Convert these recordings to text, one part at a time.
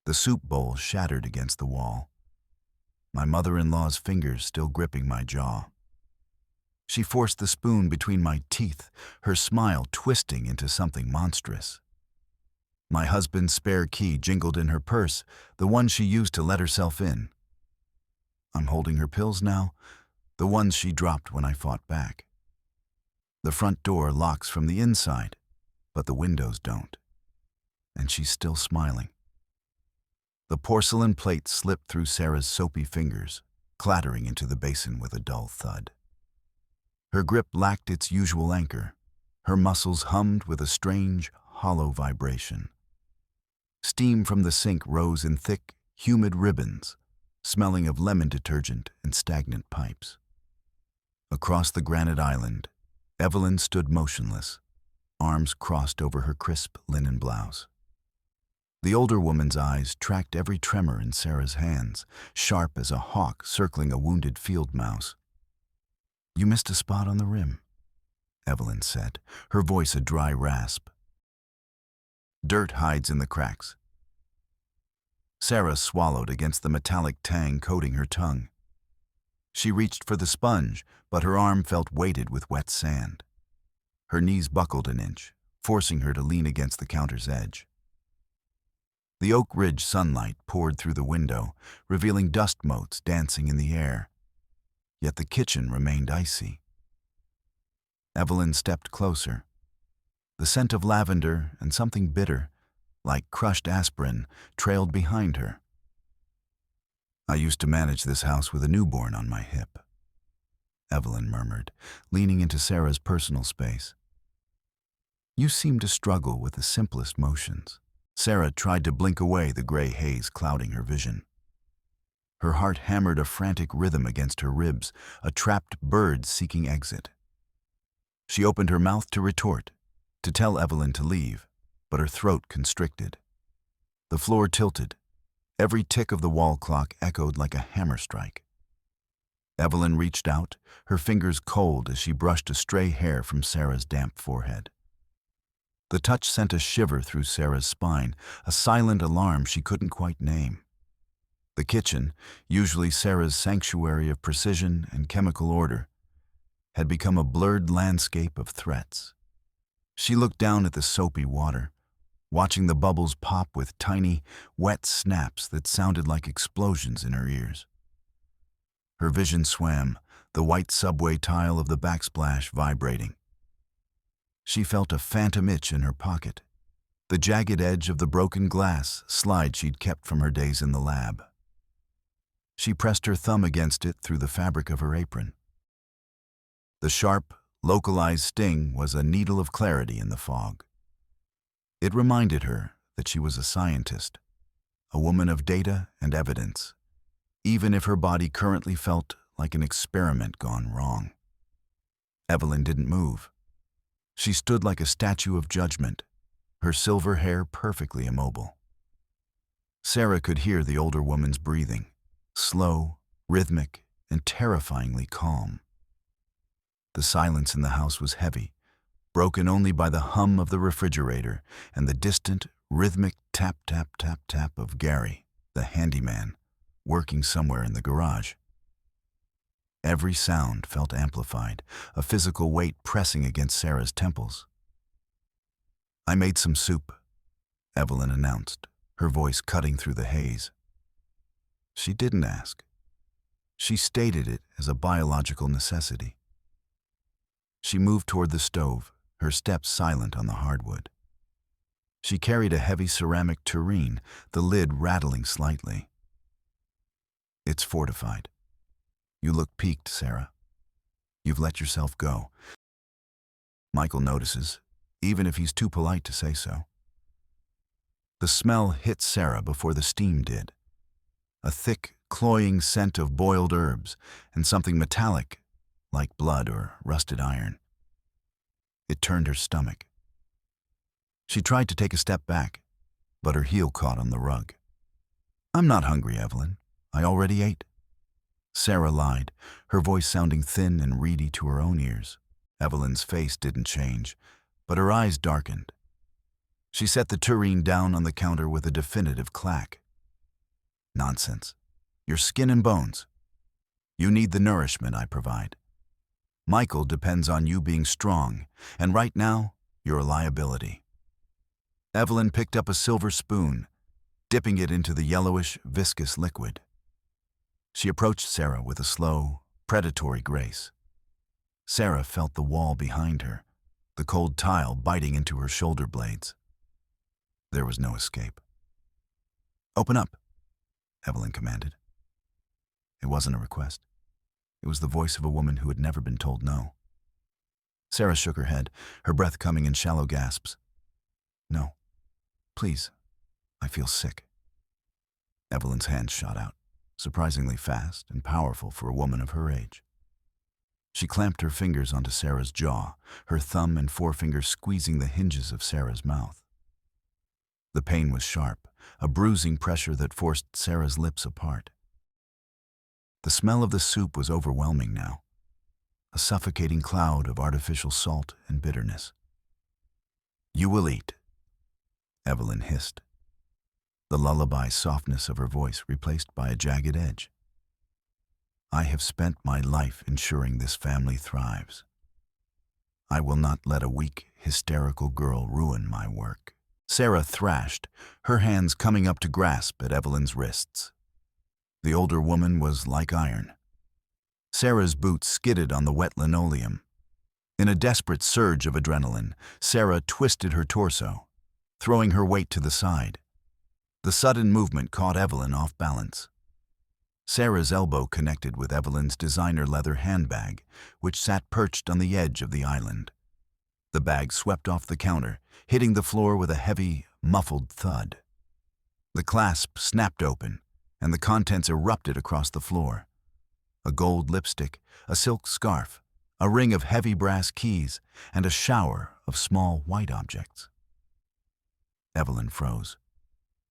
The soup bowl shattered against the wall, my mother-in-law's fingers still gripping my jaw. She forced the spoon between my teeth, her smile twisting into something monstrous. My husband's spare key jingled in her purse, the one she used to let herself in. I'm holding her pills now, the ones she dropped when I fought back. The front door locks from the inside, but the windows don't. And she's still smiling. The porcelain plate slipped through Sarah's soapy fingers, clattering into the basin with a dull thud. Her grip lacked its usual anchor. Her muscles hummed with a strange, hollow vibration. Steam from the sink rose in thick, humid ribbons, smelling of lemon detergent and stagnant pipes. Across the granite island, Evelyn stood motionless, arms crossed over her crisp linen blouse. The older woman's eyes tracked every tremor in Sarah's hands, sharp as a hawk circling a wounded field mouse. "You missed a spot on the rim," Evelyn said, her voice a dry rasp. "Dirt hides in the cracks." Sarah swallowed against the metallic tang coating her tongue. She reached for the sponge, but her arm felt weighted with wet sand. Her knees buckled an inch, forcing her to lean against the counter's edge. The Oak Ridge sunlight poured through the window, revealing dust motes dancing in the air. Yet the kitchen remained icy. Evelyn stepped closer. The scent of lavender and something bitter, like crushed aspirin, trailed behind her. "I used to manage this house with a newborn on my hip," Evelyn murmured, leaning into Sarah's personal space. "You seem to struggle with the simplest motions." Sarah tried to blink away the gray haze clouding her vision. Her heart hammered a frantic rhythm against her ribs, a trapped bird seeking exit. She opened her mouth to retort, to tell Evelyn to leave, but her throat constricted. The floor tilted. Every tick of the wall clock echoed like a hammer strike. Evelyn reached out, her fingers cold as she brushed a stray hair from Sarah's damp forehead. The touch sent a shiver through Sarah's spine, a silent alarm she couldn't quite name. The kitchen, usually Sarah's sanctuary of precision and chemical order, had become a blurred landscape of threats. She looked down at the soapy water, watching the bubbles pop with tiny, wet snaps that sounded like explosions in her ears. Her vision swam, the white subway tile of the backsplash vibrating. She felt a phantom itch in her pocket, the jagged edge of the broken glass slide she'd kept from her days in the lab. She pressed her thumb against it through the fabric of her apron. The sharp, localized sting was a needle of clarity in the fog. It reminded her that she was a scientist, a woman of data and evidence, even if her body currently felt like an experiment gone wrong. Evelyn didn't move. She stood like a statue of judgment, her silver hair perfectly immobile. Sarah could hear the older woman's breathing, slow, rhythmic, and terrifyingly calm. The silence in the house was heavy, broken only by the hum of the refrigerator and the distant, rhythmic tap-tap-tap-tap of Gary, the handyman, working somewhere in the garage. Every sound felt amplified, a physical weight pressing against Sarah's temples. "I made some soup," Evelyn announced, her voice cutting through the haze. She didn't ask. She stated it as a biological necessity. She moved toward the stove, her steps silent on the hardwood. She carried a heavy ceramic tureen, the lid rattling slightly. "It's fortified. You look peaked, Sarah. You've let yourself go." Michael notices, even if he's too polite to say so. The smell hit Sarah before the steam did. A thick, cloying scent of boiled herbs and something metallic, like blood or rusted iron. It turned her stomach. She tried to take a step back, but her heel caught on the rug. "I'm not hungry, Evelyn. I already ate." Sarah lied, her voice sounding thin and reedy to her own ears. Evelyn's face didn't change, but her eyes darkened. She set the tureen down on the counter with a definitive clack. Nonsense. You're skin and bones. You need the nourishment I provide. Michael depends on you being strong, and right now, you're a liability. Evelyn picked up a silver spoon, dipping it into the yellowish, viscous liquid. She approached Sarah with a slow, predatory grace. Sarah felt the wall behind her, the cold tile biting into her shoulder blades. There was no escape. "Open up," Evelyn commanded. It wasn't a request. It was the voice of a woman who had never been told no. Sarah shook her head, her breath coming in shallow gasps. "No. Please. I feel sick." Evelyn's hand shot out, surprisingly fast and powerful for a woman of her age. She clamped her fingers onto Sarah's jaw, her thumb and forefinger squeezing the hinges of Sarah's mouth. The pain was sharp, a bruising pressure that forced Sarah's lips apart. The smell of the soup was overwhelming now, a suffocating cloud of artificial salt and bitterness. "You will eat," Evelyn hissed, the lullaby softness of her voice replaced by a jagged edge. "I have spent my life ensuring this family thrives. I will not let a weak, hysterical girl ruin my work." Sarah thrashed, her hands coming up to grasp at Evelyn's wrists. The older woman was like iron. Sarah's boots skidded on the wet linoleum. In a desperate surge of adrenaline, Sarah twisted her torso, throwing her weight to the side. The sudden movement caught Evelyn off balance. Sarah's elbow connected with Evelyn's designer leather handbag, which sat perched on the edge of the island. The bag swept off the counter, hitting the floor with a heavy, muffled thud. The clasp snapped open, and the contents erupted across the floor. A gold lipstick, a silk scarf, a ring of heavy brass keys, and a shower of small white objects. Evelyn froze.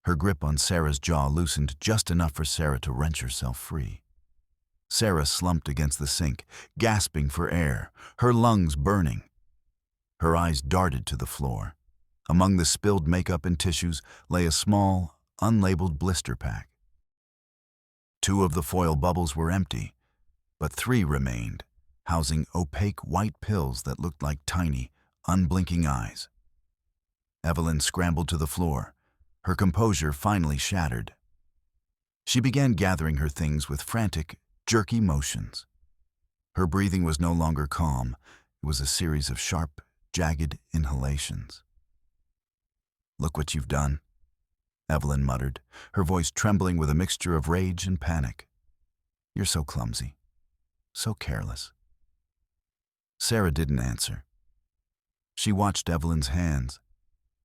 Her grip on Sarah's jaw loosened just enough for Sarah to wrench herself free. Sarah slumped against the sink, gasping for air, her lungs burning. Her eyes darted to the floor. Among the spilled makeup and tissues lay a small, unlabeled blister pack. 2 of the foil bubbles were empty, but 3 remained, housing opaque white pills that looked like tiny, unblinking eyes. Evelyn scrambled to the floor, her composure finally shattered. She began gathering her things with frantic, jerky motions. Her breathing was no longer calm. It was a series of sharp, jagged inhalations. "Look what you've done," Evelyn muttered, her voice trembling with a mixture of rage and panic. "You're so clumsy, so careless." Sarah didn't answer. She watched Evelyn's hands.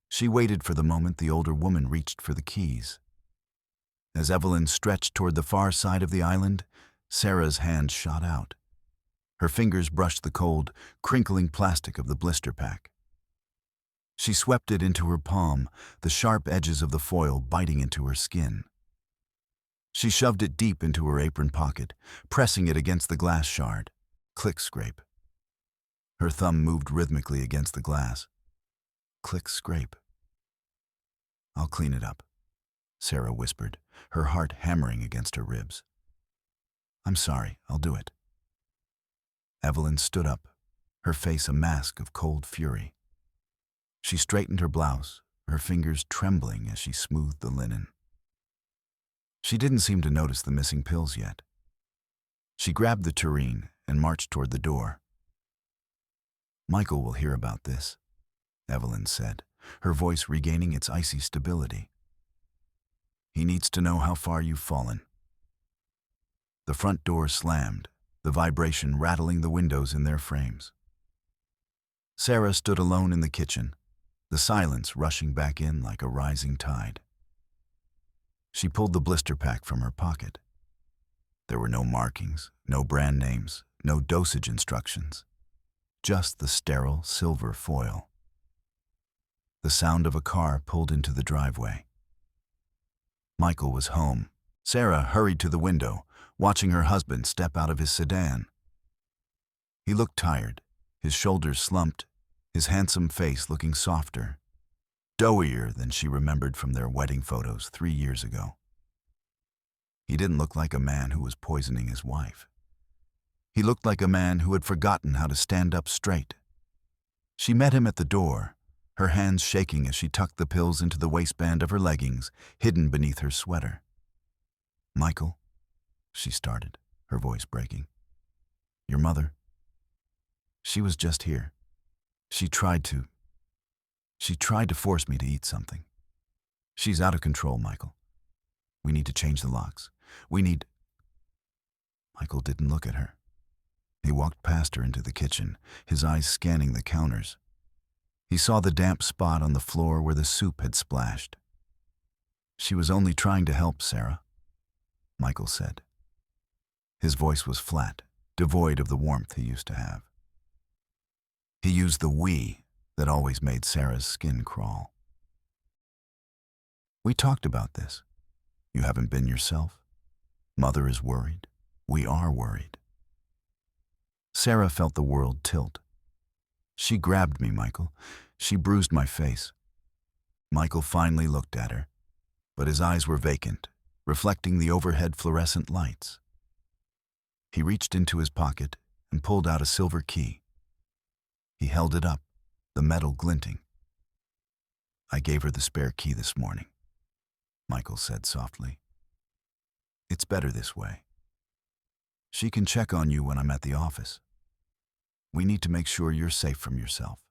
She waited for the moment the older woman reached for the keys. As Evelyn stretched toward the far side of the island, Sarah's hand shot out. Her fingers brushed the cold, crinkling plastic of the blister pack. She swept it into her palm, the sharp edges of the foil biting into her skin. She shoved it deep into her apron pocket, pressing it against the glass shard. Click scrape. Her thumb moved rhythmically against the glass. Click scrape. "I'll clean it up," Sarah whispered, her heart hammering against her ribs. "I'm sorry, I'll do it." Evelyn stood up, her face a mask of cold fury. She straightened her blouse, her fingers trembling as she smoothed the linen. She didn't seem to notice the missing pills yet. She grabbed the tureen and marched toward the door. "Michael will hear about this," Evelyn said, her voice regaining its icy stability. "He needs to know how far you've fallen." The front door slammed, the vibration rattling the windows in their frames. Sarah stood alone in the kitchen, the silence rushing back in like a rising tide. She pulled the blister pack from her pocket. There were no markings, no brand names, no dosage instructions, just the sterile silver foil. The sound of a car pulled into the driveway. Michael was home. Sarah hurried to the window, watching her husband step out of his sedan. He looked tired, his shoulders slumped, his handsome face looking softer, doughier than she remembered from their wedding photos 3 years ago. He didn't look like a man who was poisoning his wife. He looked like a man who had forgotten how to stand up straight. She met him at the door, her hands shaking as she tucked the pills into the waistband of her leggings, hidden beneath her sweater. "Michael," she started, her voice breaking. "Your mother? She was just here. She tried to force me to eat something. She's out of control, Michael. We need to change the locks. Michael didn't look at her. He walked past her into the kitchen, his eyes scanning the counters. He saw the damp spot on the floor where the soup had splashed. "She was only trying to help, Sarah," Michael said. His voice was flat, devoid of the warmth he used to have. He used the "we" that always made Sarah's skin crawl. "We talked about this. You haven't been yourself. Mother is worried. We are worried." Sarah felt the world tilt. "She grabbed me, Michael. She bruised my face." Michael finally looked at her, but his eyes were vacant, reflecting the overhead fluorescent lights. He reached into his pocket and pulled out a silver key. He held it up, the metal glinting. "I gave her the spare key this morning," Michael said softly. "It's better this way. She can check on you when I'm at the office. We need to make sure you're safe from yourself."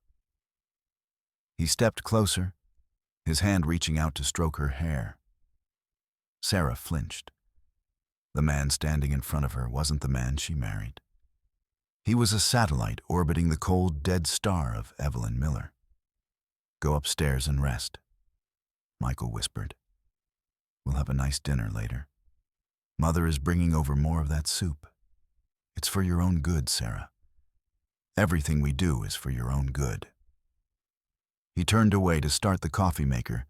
He stepped closer, his hand reaching out to stroke her hair. Sarah flinched. The man standing in front of her wasn't the man she married. He was a satellite orbiting the cold, dead star of Evelyn Miller. "Go upstairs and rest," Michael whispered. "We'll have a nice dinner later. Mother is bringing over more of that soup. It's for your own good, Sarah. Everything we do is for your own good." He turned away to start the coffee maker,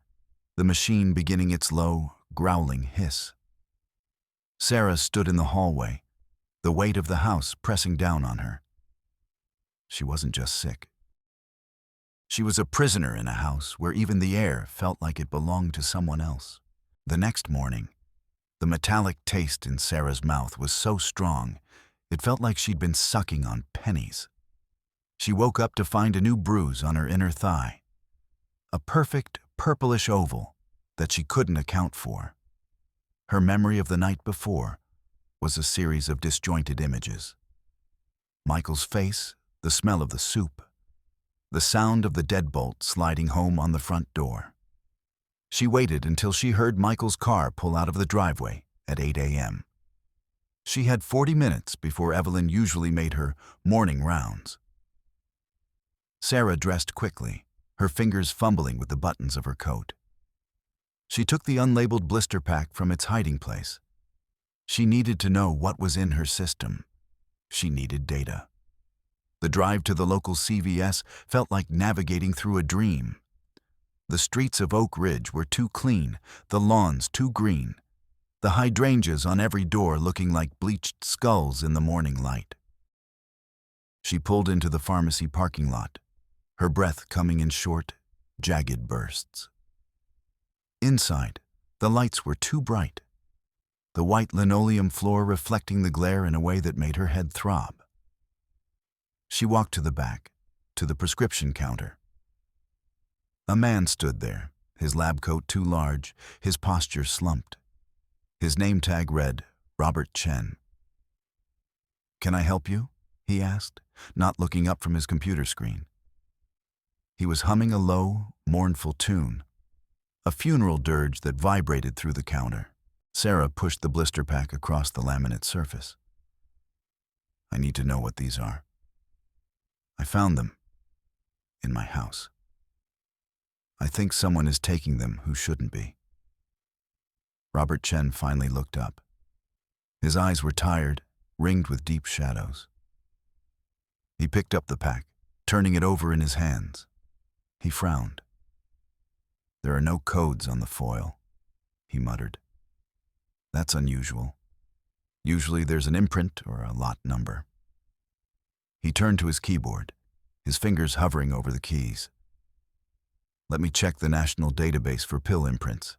the machine beginning its low, growling hiss. Sarah stood in the hallway, the weight of the house pressing down on her. She wasn't just sick. She was a prisoner in a house where even the air felt like it belonged to someone else. The next morning, the metallic taste in Sarah's mouth was so strong, it felt like she'd been sucking on pennies. She woke up to find a new bruise on her inner thigh, a perfect purplish oval that she couldn't account for. Her memory of the night before was a series of disjointed images. Michael's face, the smell of the soup, the sound of the deadbolt sliding home on the front door. She waited until she heard Michael's car pull out of the driveway at 8 a.m. She had 40 minutes before Evelyn usually made her morning rounds. Sarah dressed quickly, her fingers fumbling with the buttons of her coat. She took the unlabeled blister pack from its hiding place. She needed to know what was in her system. She needed data. The drive to the local CVS felt like navigating through a dream. The streets of Oak Ridge were too clean, the lawns too green, the hydrangeas on every door looking like bleached skulls in the morning light. She pulled into the pharmacy parking lot, her breath coming in short, jagged bursts. Inside, the lights were too bright, the white linoleum floor reflecting the glare in a way that made her head throb. She walked to the back, to the prescription counter. A man stood there, his lab coat too large, his posture slumped. His name tag read, Robert Chen. "Can I help you?" he asked, not looking up from his computer screen. He was humming a low, mournful tune, a funeral dirge that vibrated through the counter. Sarah pushed the blister pack across the laminate surface. "I need to know what these are. I found them in my house. I think someone is taking them who shouldn't be." Robert Chen finally looked up. His eyes were tired, ringed with deep shadows. He picked up the pack, turning it over in his hands. He frowned. "There are no codes on the foil," he muttered. "That's unusual. Usually there's an imprint or a lot number." He turned to his keyboard, his fingers hovering over the keys. "Let me check the national database for pill imprints."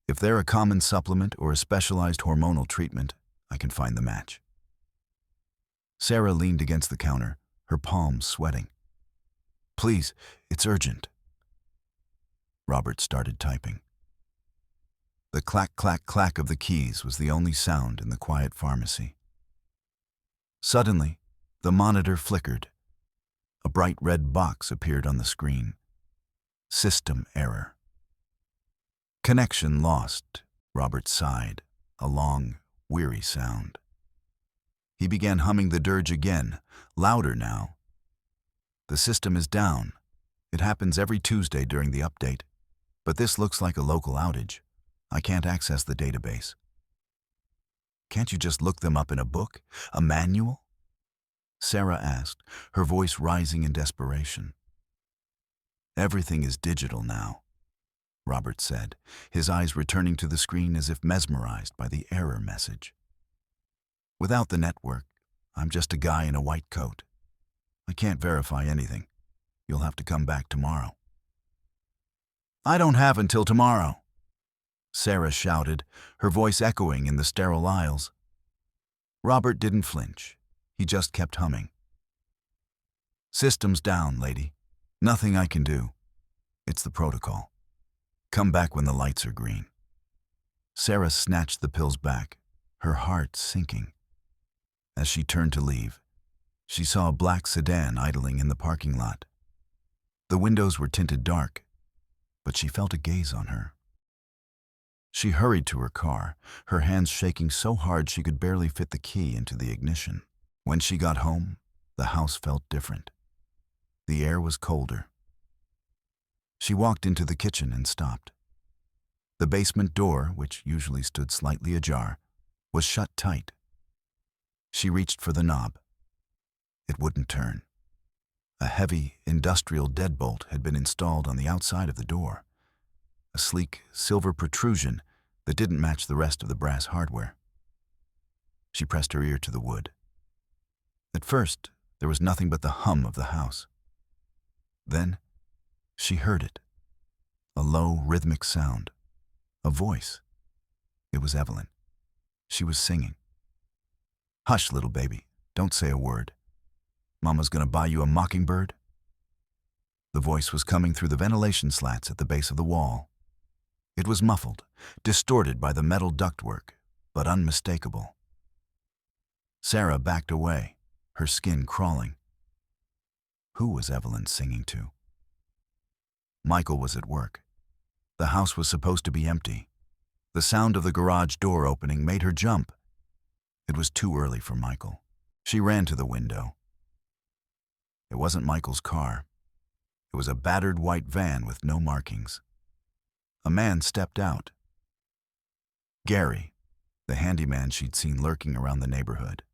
If they're a common supplement or a specialized hormonal treatment, I can find the match. Sarah leaned against the counter, her palms sweating. Please, it's urgent. Robert started typing. The clack, clack, clack of the keys was the only sound in the quiet pharmacy. Suddenly, the monitor flickered. A bright red box appeared on the screen. System error. Connection lost, Robert sighed, a long, weary sound. He began humming the dirge again, louder now. The system is down. It happens every Tuesday during the update, but this looks like a local outage. I can't access the database. Can't you just look them up in a book? A manual? Sarah asked, her voice rising in desperation. Everything is digital now, Robert said, his eyes returning to the screen as if mesmerized by the error message. Without the network, I'm just a guy in a white coat. I can't verify anything. You'll have to come back tomorrow. I don't have until tomorrow, Sarah shouted, her voice echoing in the sterile aisles. Robert didn't flinch. He just kept humming. System's down, lady. Nothing I can do. It's the protocol. Come back when the lights are green. Sarah snatched the pills back, her heart sinking. As she turned to leave, she saw a black sedan idling in the parking lot. The windows were tinted dark, but she felt a gaze on her. She hurried to her car, her hands shaking so hard she could barely fit the key into the ignition. When she got home, the house felt different. The air was colder. She walked into the kitchen and stopped. The basement door, which usually stood slightly ajar, was shut tight. She reached for the knob. It wouldn't turn. A heavy, industrial deadbolt had been installed on the outside of the door, a sleek, silver protrusion that didn't match the rest of the brass hardware. She pressed her ear to the wood. At first, there was nothing but the hum of the house. Then, she heard it. A low, rhythmic sound. A voice. It was Evelyn. She was singing. Hush, little baby. Don't say a word. Mama's gonna buy you a mockingbird. The voice was coming through the ventilation slats at the base of the wall. It was muffled, distorted by the metal ductwork, but unmistakable. Sarah backed away, her skin crawling. Who was Evelyn singing to? Michael was at work. The house was supposed to be empty. The sound of the garage door opening made her jump. It was too early for Michael. She ran to the window. It wasn't Michael's car. It was a battered white van with no markings. A man stepped out. Gary, the handyman she'd seen lurking around the neighborhood.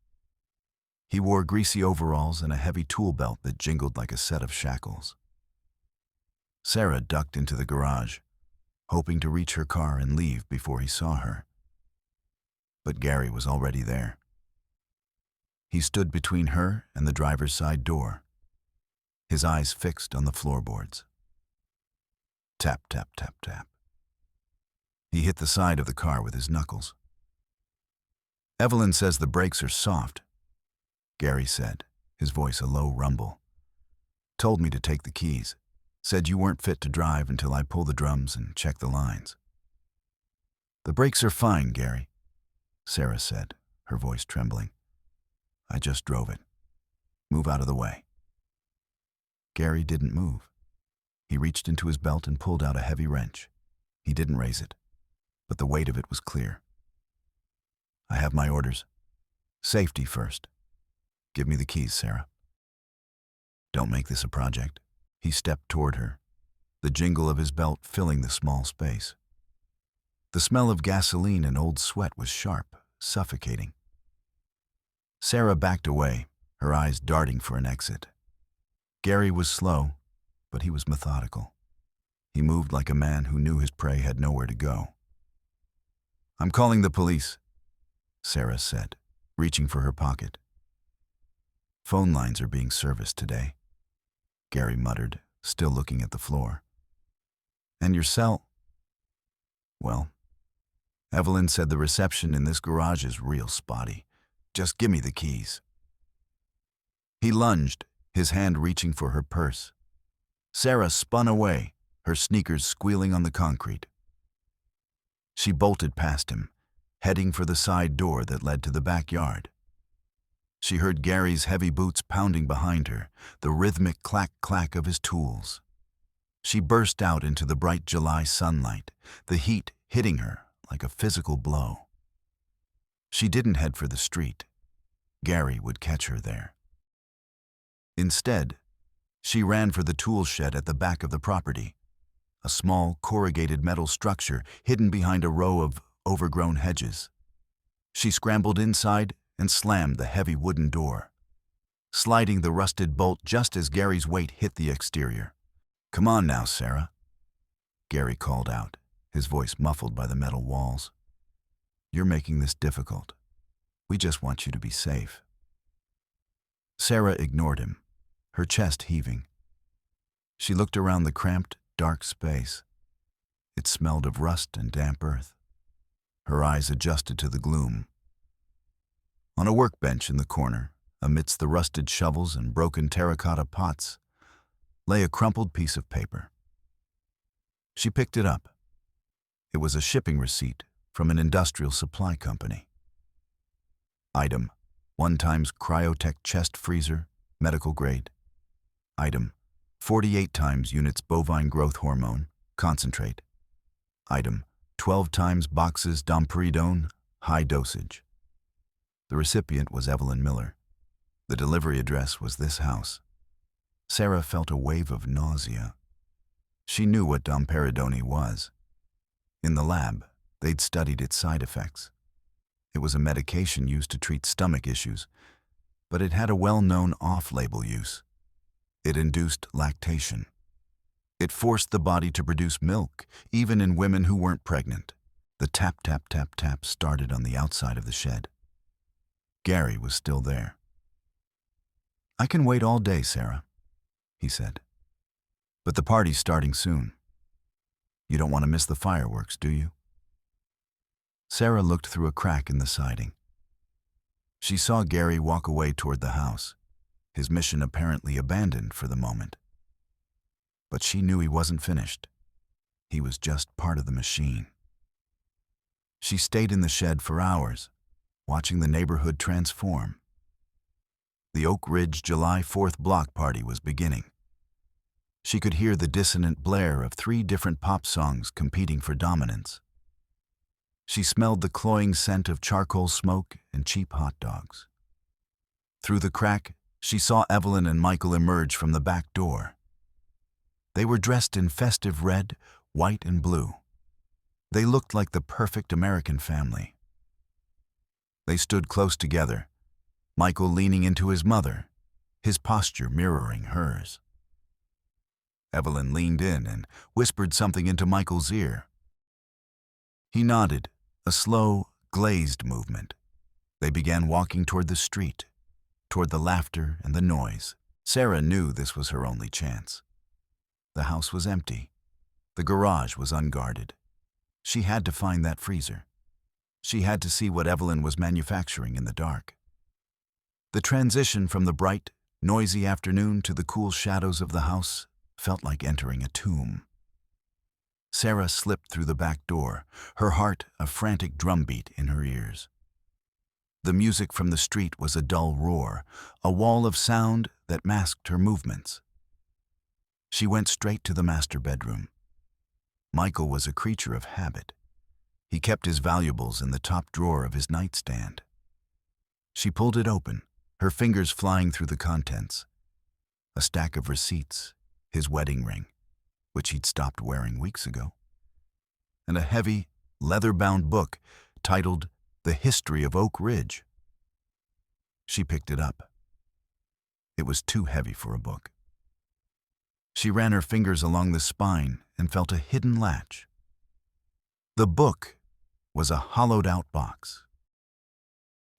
He wore greasy overalls and a heavy tool belt that jingled like a set of shackles. Sarah ducked into the garage, hoping to reach her car and leave before he saw her. But Gary was already there. He stood between her and the driver's side door, his eyes fixed on the floorboards. Tap, tap, tap, tap. He hit the side of the car with his knuckles. Evelyn says the brakes are soft, Gary said, his voice a low rumble. Told me to take the keys. Said you weren't fit to drive until I pull the drums and check the lines. The brakes are fine, Gary, Sarah said, her voice trembling. I just drove it. Move out of the way. Gary didn't move. He reached into his belt and pulled out a heavy wrench. He didn't raise it, but the weight of it was clear. I have my orders. Safety first. Give me the keys, Sarah. Don't make this a project. He stepped toward her, the jingle of his belt filling the small space. The smell of gasoline and old sweat was sharp, suffocating. Sarah backed away, her eyes darting for an exit. Gary was slow, but he was methodical. He moved like a man who knew his prey had nowhere to go. I'm calling the police, Sarah said, reaching for her pocket. Phone lines are being serviced today, Gary muttered, still looking at the floor. And your cell? Well, Evelyn said the reception in this garage is real spotty. Just give me the keys. He lunged, his hand reaching for her purse. Sarah spun away, her sneakers squealing on the concrete. She bolted past him, heading for the side door that led to the backyard. She heard Gary's heavy boots pounding behind her, the rhythmic clack-clack of his tools. She burst out into the bright July sunlight, the heat hitting her like a physical blow. She didn't head for the street. Gary would catch her there. Instead, she ran for the tool shed at the back of the property, a small corrugated metal structure hidden behind a row of overgrown hedges. She scrambled inside and slammed the heavy wooden door, sliding the rusted bolt just as Gary's weight hit the exterior. "Come on now, Sarah," Gary called out, his voice muffled by the metal walls. "You're making this difficult. We just want you to be safe." Sarah ignored him, her chest heaving. She looked around the cramped, dark space. It smelled of rust and damp earth. Her eyes adjusted to the gloom. On a workbench in the corner, amidst the rusted shovels and broken terracotta pots, lay a crumpled piece of paper. She picked it up. It was a shipping receipt from an industrial supply company. Item: 1x Cryotech chest freezer, medical grade. Item: 48x units bovine growth hormone, concentrate. Item: 12x boxes domperidone, high dosage. The recipient was Evelyn Miller. The delivery address was this house. Sarah felt a wave of nausea. She knew what domperidone was. In the lab, they'd studied its side effects. It was a medication used to treat stomach issues, but it had a well-known off-label use. It induced lactation. It forced the body to produce milk, even in women who weren't pregnant. The tap, tap, tap, tap started on the outside of the shed. Gary was still there. "I can wait all day, Sarah," he said. "But the party's starting soon. You don't want to miss the fireworks, do you?" Sarah looked through a crack in the siding. She saw Gary walk away toward the house, his mission apparently abandoned for the moment. But she knew he wasn't finished. He was just part of the machine. She stayed in the shed for hours, watching the neighborhood transform. The Oak Ridge July 4th block party was beginning. She could hear the dissonant blare of 3 different pop songs competing for dominance. She smelled the cloying scent of charcoal smoke and cheap hot dogs. Through the crack, she saw Evelyn and Michael emerge from the back door. They were dressed in festive red, white, and blue. They looked like the perfect American family. They stood close together, Michael leaning into his mother, his posture mirroring hers. Evelyn leaned in and whispered something into Michael's ear. He nodded, a slow, glazed movement. They began walking toward the street, toward the laughter and the noise. Sarah knew this was her only chance. The house was empty. The garage was unguarded. She had to find that freezer. She had to see what Evelyn was manufacturing in the dark. The transition from the bright, noisy afternoon to the cool shadows of the house felt like entering a tomb. Sarah slipped through the back door, her heart a frantic drumbeat in her ears. The music from the street was a dull roar, a wall of sound that masked her movements. She went straight to the master bedroom. Michael was a creature of habit. He kept his valuables in the top drawer of his nightstand. She pulled it open, her fingers flying through the contents. A stack of receipts, his wedding ring, which he'd stopped wearing weeks ago, and a heavy, leather-bound book titled The History of Oak Ridge. She picked it up. It was too heavy for a book. She ran her fingers along the spine and felt a hidden latch. The book was a hollowed-out box.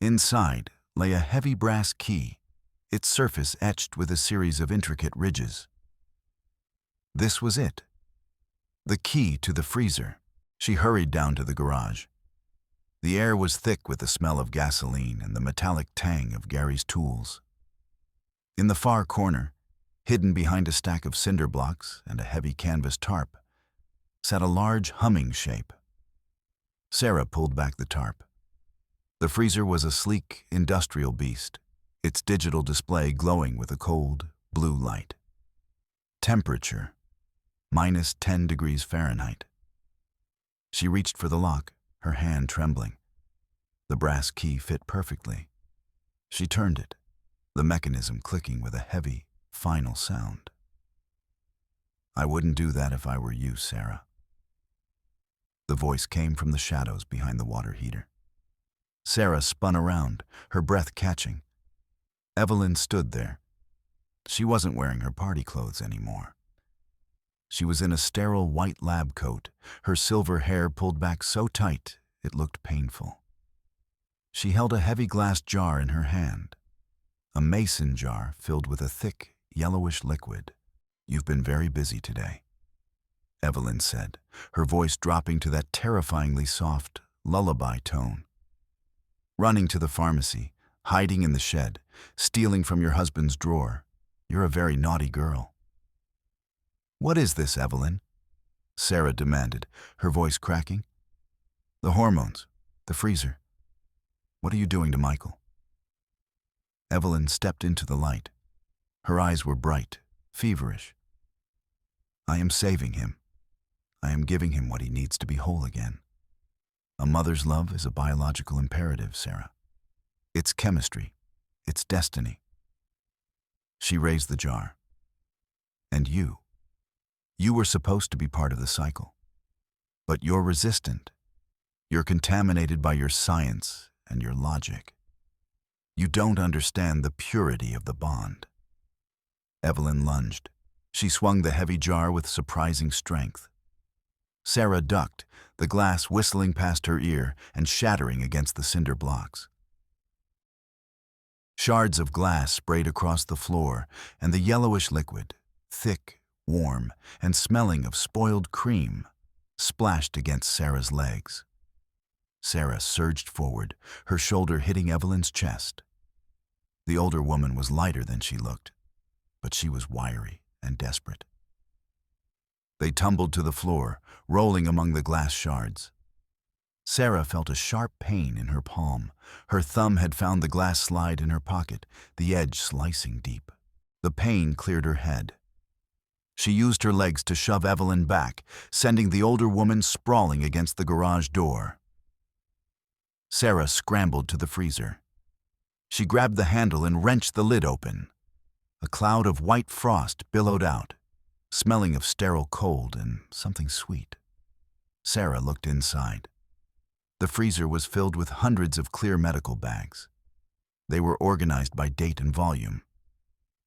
Inside lay a heavy brass key, its surface etched with a series of intricate ridges. This was it. The key to the freezer. She hurried down to the garage. The air was thick with the smell of gasoline and the metallic tang of Gary's tools. In the far corner, hidden behind a stack of cinder blocks and a heavy canvas tarp, sat a large humming shape. Sarah pulled back the tarp. The freezer was a sleek, industrial beast, its digital display glowing with a cold, blue light. Temperature, -10 degrees Fahrenheit. She reached for the lock, her hand trembling. The brass key fit perfectly. She turned it, the mechanism clicking with a heavy, final sound. "I wouldn't do that if I were you, Sarah." The voice came from the shadows behind the water heater. Sarah spun around, her breath catching. Evelyn stood there. She wasn't wearing her party clothes anymore. She was in a sterile white lab coat, her silver hair pulled back so tight it looked painful. She held a heavy glass jar in her hand, a mason jar filled with a thick, yellowish liquid. "You've been very busy today," Evelyn said, her voice dropping to that terrifyingly soft, lullaby tone. "Running to the pharmacy, hiding in the shed, stealing from your husband's drawer. You're a very naughty girl." "What is this, Evelyn?" Sarah demanded, her voice cracking. "The hormones, the freezer. What are you doing to Michael?" Evelyn stepped into the light. Her eyes were bright, feverish. "I am saving him. I am giving him what he needs to be whole again. A mother's love is a biological imperative, Sarah. It's chemistry. It's destiny." She raised the jar. "And you were supposed to be part of the cycle. But you're resistant. You're contaminated by your science and your logic. You don't understand the purity of the bond." Evelyn lunged. She swung the heavy jar with surprising strength. Sarah ducked, the glass whistling past her ear and shattering against the cinder blocks. Shards of glass sprayed across the floor, and the yellowish liquid, thick, warm, and smelling of spoiled cream, splashed against Sarah's legs. Sarah surged forward, her shoulder hitting Evelyn's chest. The older woman was lighter than she looked, but she was wiry and desperate. They tumbled to the floor, rolling among the glass shards. Sarah felt a sharp pain in her palm. Her thumb had found the glass slide in her pocket, the edge slicing deep. The pain cleared her head. She used her legs to shove Evelyn back, sending the older woman sprawling against the garage door. Sarah scrambled to the freezer. She grabbed the handle and wrenched the lid open. A cloud of white frost billowed out, smelling of sterile cold and something sweet. Sarah looked inside. The freezer was filled with hundreds of clear medical bags. They were organized by date and volume.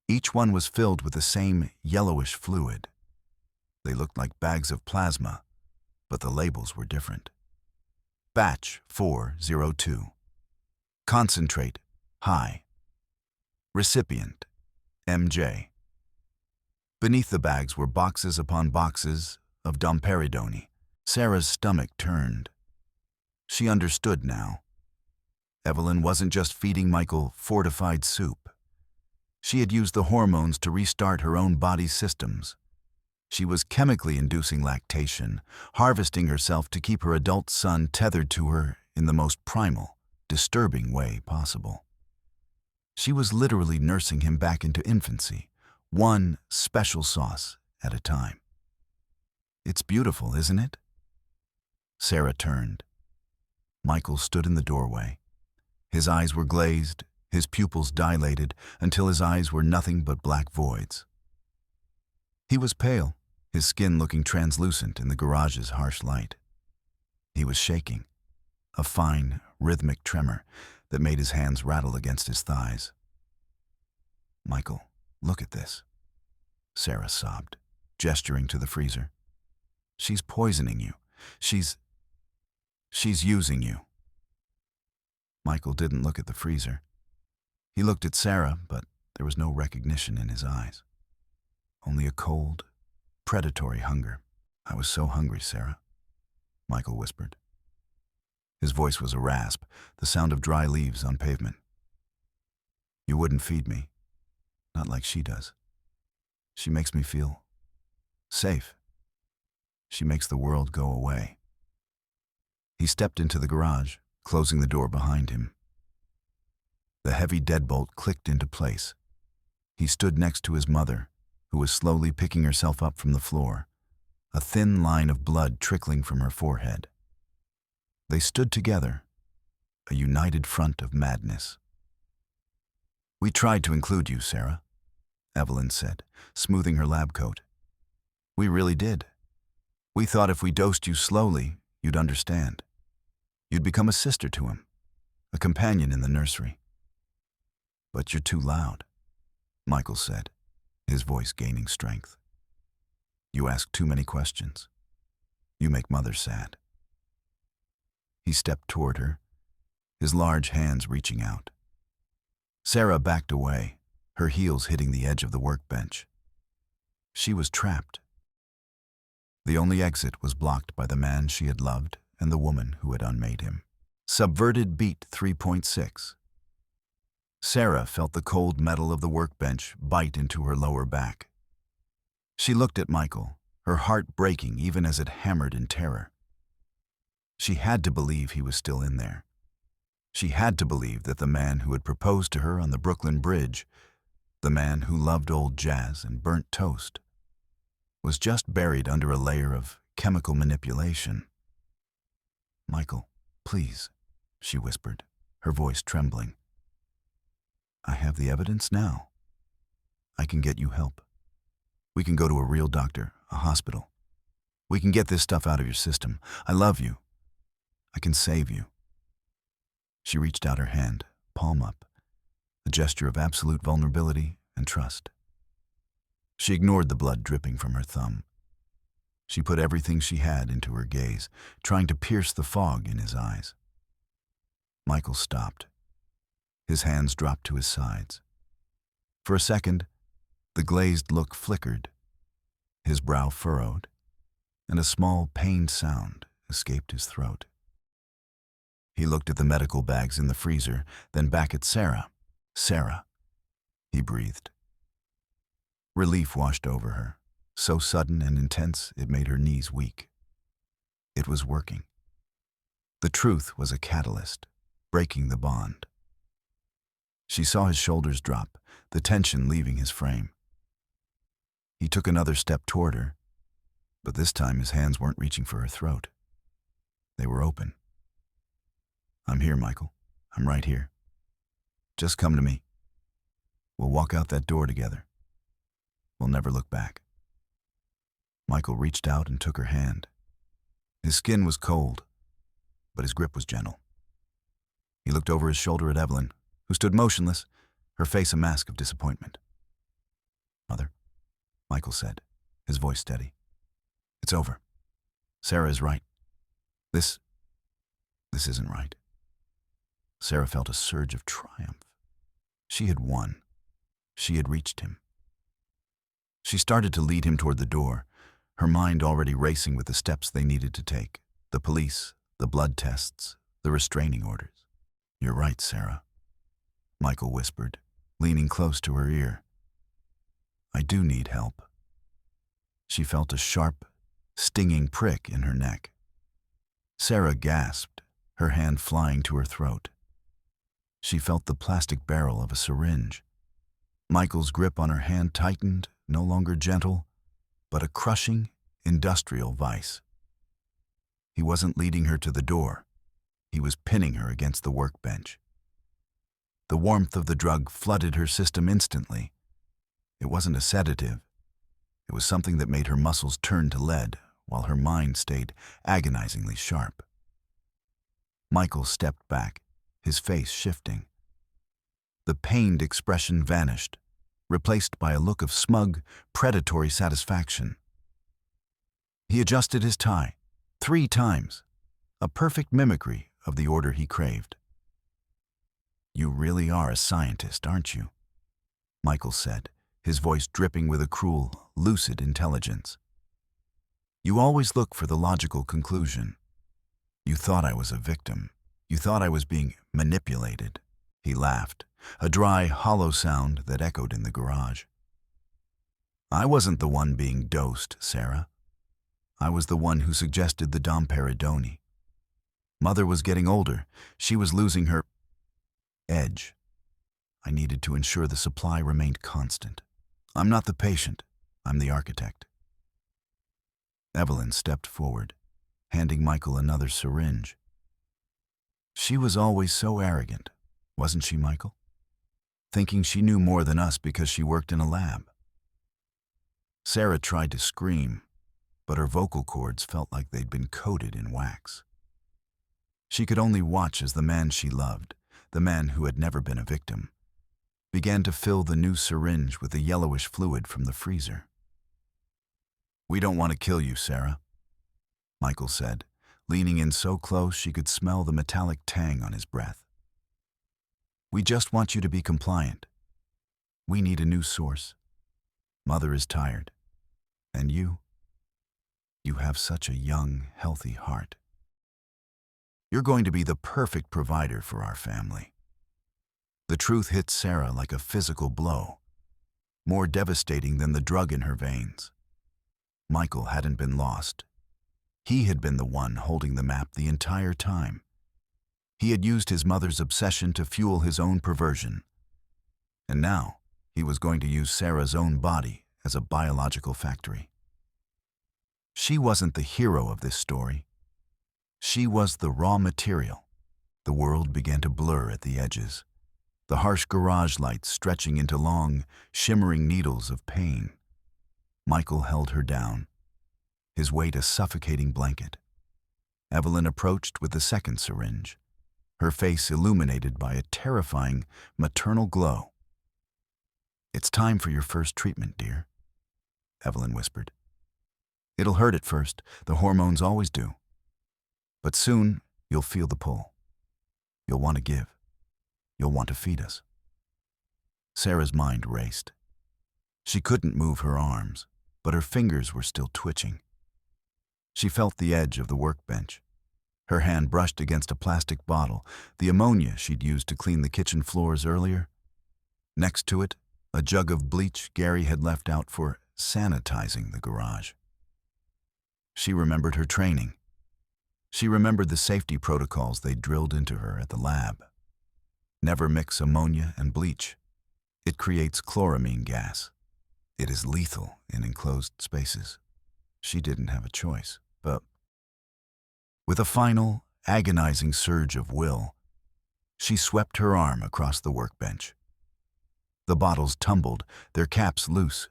Each one was filled with the same yellowish fluid. They looked like bags of plasma, but the labels were different. Batch 402. Concentrate, high. Recipient, MJ. Beneath the bags were boxes upon boxes of domperidone. Sarah's stomach turned. She understood now. Evelyn wasn't just feeding Michael fortified soup. She had used the hormones to restart her own body's systems. She was chemically inducing lactation, harvesting herself to keep her adult son tethered to her in the most primal, disturbing way possible. She was literally nursing him back into infancy, one special sauce at a time. "It's beautiful, isn't it?" Sarah turned. Michael stood in the doorway. His eyes were glazed, his pupils dilated until his eyes were nothing but black voids. He was pale, his skin looking translucent in the garage's harsh light. He was shaking, a fine, rhythmic tremor that made his hands rattle against his thighs. "Michael, look at this," Sarah sobbed, gesturing to the freezer. "She's poisoning you. She's using you." Michael didn't look at the freezer. He looked at Sarah, but there was no recognition in his eyes. Only a cold, predatory hunger. "I was so hungry, Sarah," Michael whispered. His voice was a rasp, the sound of dry leaves on pavement. You wouldn't feed me. Not like she does. She makes me feel safe. She makes the world go away. He stepped into the garage, closing the door behind him. The heavy deadbolt clicked into place. He stood next to his mother, who was slowly picking herself up from the floor, a thin line of blood trickling from her forehead. They stood together, a united front of madness. We tried to include you, Sarah, Evelyn said, smoothing her lab coat. We really did. We thought if we dosed you slowly, you'd understand. You'd become a sister to him, a companion in the nursery. But you're too loud, Michael said, his voice gaining strength. You ask too many questions. You make Mother sad. He stepped toward her, his large hands reaching out. Sarah backed away, her heels hitting the edge of the workbench. She was trapped. The only exit was blocked by the man she had loved and the woman who had unmade him. Subverted beat 3.6. Sarah felt the cold metal of the workbench bite into her lower back. She looked at Michael, her heart breaking even as it hammered in terror. She had to believe he was still in there. She had to believe that the man who had proposed to her on the Brooklyn Bridge, the man who loved old jazz and burnt toast, was just buried under a layer of chemical manipulation. Michael, please, she whispered, her voice trembling. I have the evidence now. I can get you help. We can go to a real doctor, a hospital. We can get this stuff out of your system. I love you. I can save you. She reached out her hand, palm up, a gesture of absolute vulnerability and trust. She ignored the blood dripping from her thumb. She put everything she had into her gaze, trying to pierce the fog in his eyes. Michael stopped. His hands dropped to his sides. For a second, the glazed look flickered, his brow furrowed, and a small, pained sound escaped his throat. He looked at the medical bags in the freezer, then back at Sarah. Sarah, he breathed. Relief washed over her, so sudden and intense it made her knees weak. It was working. The truth was a catalyst, breaking the bond. She saw his shoulders drop, the tension leaving his frame. He took another step toward her, but this time his hands weren't reaching for her throat. They were open. I'm here, Michael. I'm right here. Just come to me. We'll walk out that door together. We'll never look back. Michael reached out and took her hand. His skin was cold, but his grip was gentle. He looked over his shoulder at Evelyn, who stood motionless, her face a mask of disappointment. Mother, Michael said, his voice steady. It's over. Sarah is right. This isn't right. Sarah felt a surge of triumph. She had won. She had reached him. She started to lead him toward the door, her mind already racing with the steps they needed to take, the police, the blood tests, the restraining orders. You're right, Sarah, Michael whispered, leaning close to her ear. I do need help. She felt a sharp, stinging prick in her neck. Sarah gasped, her hand flying to her throat. She felt the plastic barrel of a syringe. Michael's grip on her hand tightened, no longer gentle, but a crushing, industrial vice. He wasn't leading her to the door. He was pinning her against the workbench. The warmth of the drug flooded her system instantly. It wasn't a sedative. It was something that made her muscles turn to lead, while her mind stayed agonizingly sharp. Michael stepped back, his face shifting. The pained expression vanished, replaced by a look of smug, predatory satisfaction. He adjusted his tie, 3 times, a perfect mimicry of the order he craved. You really are a scientist, aren't you? Michael said, his voice dripping with a cruel, lucid intelligence. You always look for the logical conclusion. You thought I was a victim. You thought I was being manipulated. He laughed, a dry, hollow sound that echoed in the garage. I wasn't the one being dosed, Sarah. I was the one who suggested the domperidone. Mother was getting older. She was losing her edge. I needed to ensure the supply remained constant. I'm not the patient. I'm the architect. Evelyn stepped forward, handing Michael another syringe. She was always so arrogant, wasn't she, Michael? Thinking she knew more than us because she worked in a lab. Sarah tried to scream, but her vocal cords felt like they'd been coated in wax. She could only watch as the man she loved, the man who had never been a victim, began to fill the new syringe with the yellowish fluid from the freezer. We don't want to kill you, Sarah, Michael said, leaning in so close she could smell the metallic tang on his breath. We just want you to be compliant. We need a new source. Mother is tired. And you have such a young, healthy heart. You're going to be the perfect provider for our family. The truth hit Sarah like a physical blow, more devastating than the drug in her veins. Michael hadn't been lost. He had been the one holding the map the entire time. He had used his mother's obsession to fuel his own perversion. And now, he was going to use Sarah's own body as a biological factory. She wasn't the hero of this story. She was the raw material. The world began to blur at the edges, the harsh garage lights stretching into long, shimmering needles of pain. Michael held her down, his weight a suffocating blanket. Evelyn approached with the second syringe, her face illuminated by a terrifying maternal glow. It's time for your first treatment, dear, Evelyn whispered. It'll hurt at first, the hormones always do. But soon, you'll feel the pull. You'll want to give. You'll want to feed us. Sarah's mind raced. She couldn't move her arms, but her fingers were still twitching. She felt the edge of the workbench. Her hand brushed against a plastic bottle, the ammonia she'd used to clean the kitchen floors earlier. Next to it, a jug of bleach Gary had left out for sanitizing the garage. She remembered her training. She remembered the safety protocols they'd drilled into her at the lab. Never mix ammonia and bleach. It creates chloramine gas. It is lethal in enclosed spaces. She didn't have a choice, but with a final, agonizing surge of will, she swept her arm across the workbench. The bottles tumbled, their caps loose.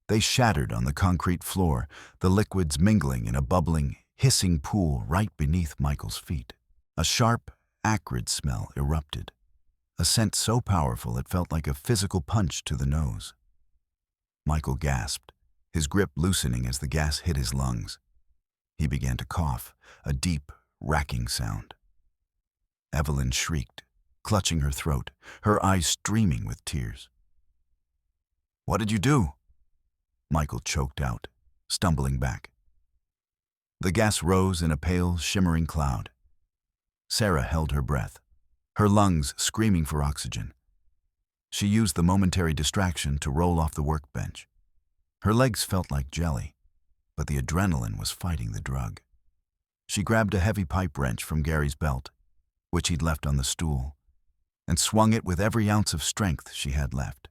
They shattered on the concrete floor, the liquids mingling in a bubbling, hissing pool right beneath Michael's feet. A sharp, acrid smell erupted, a scent so powerful it felt like a physical punch to the nose. Michael gasped, his grip loosening as the gas hit his lungs. He began to cough, a deep, racking sound. Evelyn shrieked, clutching her throat, her eyes streaming with tears. What did you do? Michael choked out, stumbling back. The gas rose in a pale, shimmering cloud. Sarah held her breath, her lungs screaming for oxygen. She used the momentary distraction to roll off the workbench. Her legs felt like jelly, but the adrenaline was fighting the drug. She grabbed a heavy pipe wrench from Gary's belt, which he'd left on the stool, and swung it with every ounce of strength she had left.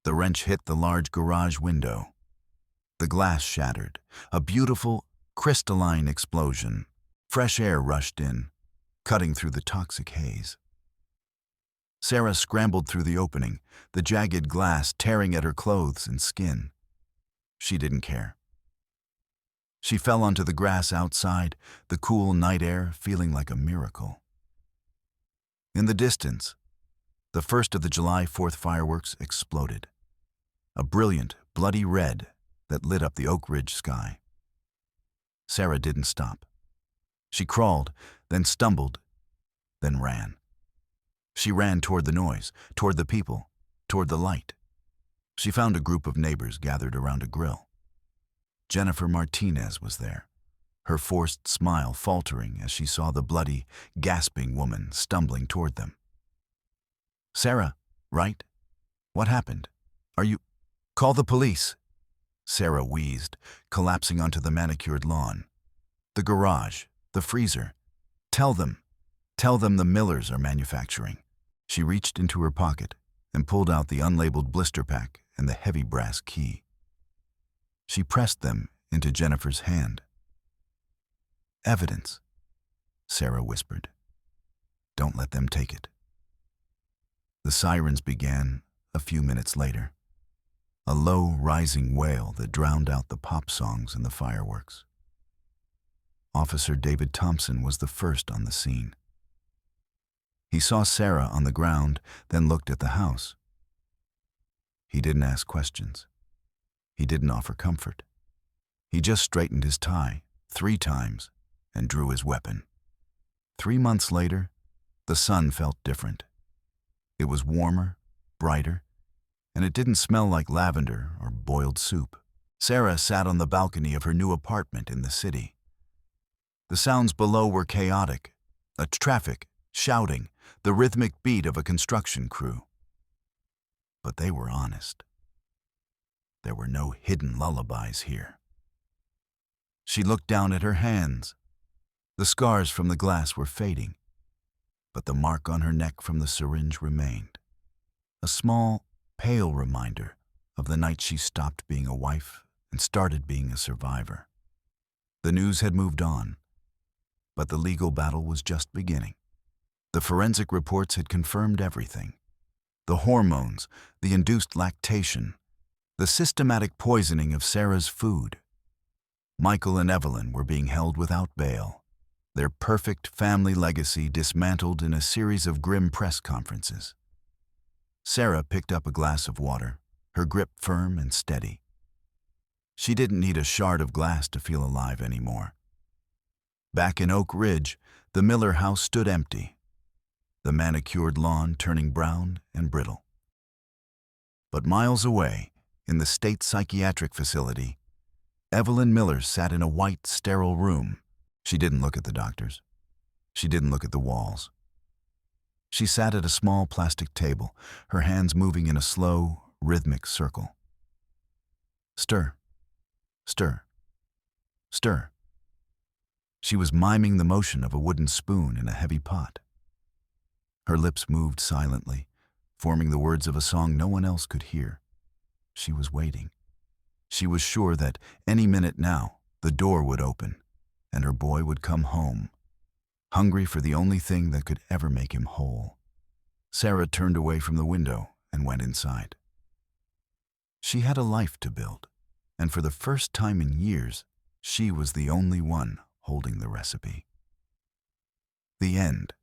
The wrench hit the large garage window. The glass shattered, a beautiful, crystalline explosion. Fresh air rushed in, cutting through the toxic haze. Sarah scrambled through the opening, the jagged glass tearing at her clothes and skin. She didn't care. She fell onto the grass outside, the cool night air feeling like a miracle. In the distance, the first of the July 4th fireworks exploded. A brilliant, bloody red that lit up the Oak Ridge sky. Sarah didn't stop. She crawled, then stumbled, then ran. She ran toward the noise, toward the people, toward the light. She found a group of neighbors gathered around a grill. Jennifer Martinez was there, her forced smile faltering as she saw the bloody, gasping woman stumbling toward them. "Sarah, right? What happened? Are you—" "Call the police," Sarah wheezed, collapsing onto the manicured lawn. "The garage, the freezer. Tell them the Millers are manufacturing." She reached into her pocket and pulled out the unlabeled blister pack and the heavy brass key. She pressed them into Jennifer's hand. "Evidence," Sarah whispered. "Don't let them take it." The sirens began a few minutes later, a low, rising wail that drowned out the pop songs and the fireworks. Officer David Thompson was the first on the scene. He saw Sarah on the ground, then looked at the house. He didn't ask questions. He didn't offer comfort. He just straightened his tie 3 times and drew his weapon. 3 months later, the sun felt different. It was warmer, brighter, and it didn't smell like lavender or boiled soup. Sarah sat on the balcony of her new apartment in the city. The sounds below were chaotic, traffic, shouting, the rhythmic beat of a construction crew. But they were honest. There were no hidden lullabies here. She looked down at her hands. The scars from the glass were fading, but the mark on her neck from the syringe remained. A small, pale reminder of the night she stopped being a wife and started being a survivor. The news had moved on, but the legal battle was just beginning. The forensic reports had confirmed everything. The hormones, the induced lactation, the systematic poisoning of Sarah's food. Michael and Evelyn were being held without bail, their perfect family legacy dismantled in a series of grim press conferences. Sarah picked up a glass of water, her grip firm and steady. She didn't need a shard of glass to feel alive anymore. Back in Oak Ridge, the Miller house stood empty, the manicured lawn turning brown and brittle. But miles away, in the state psychiatric facility, Evelyn Miller sat in a white, sterile room. She didn't look at the doctors. She didn't look at the walls. She sat at a small plastic table, her hands moving in a slow, rhythmic circle. Stir, stir, stir. She was miming the motion of a wooden spoon in a heavy pot. Her lips moved silently, forming the words of a song no one else could hear. She was waiting. She was sure that any minute now, the door would open, and her boy would come home, hungry for the only thing that could ever make him whole. Sarah turned away from the window and went inside. She had a life to build, and for the first time in years, she was the only one holding the recipe. The end.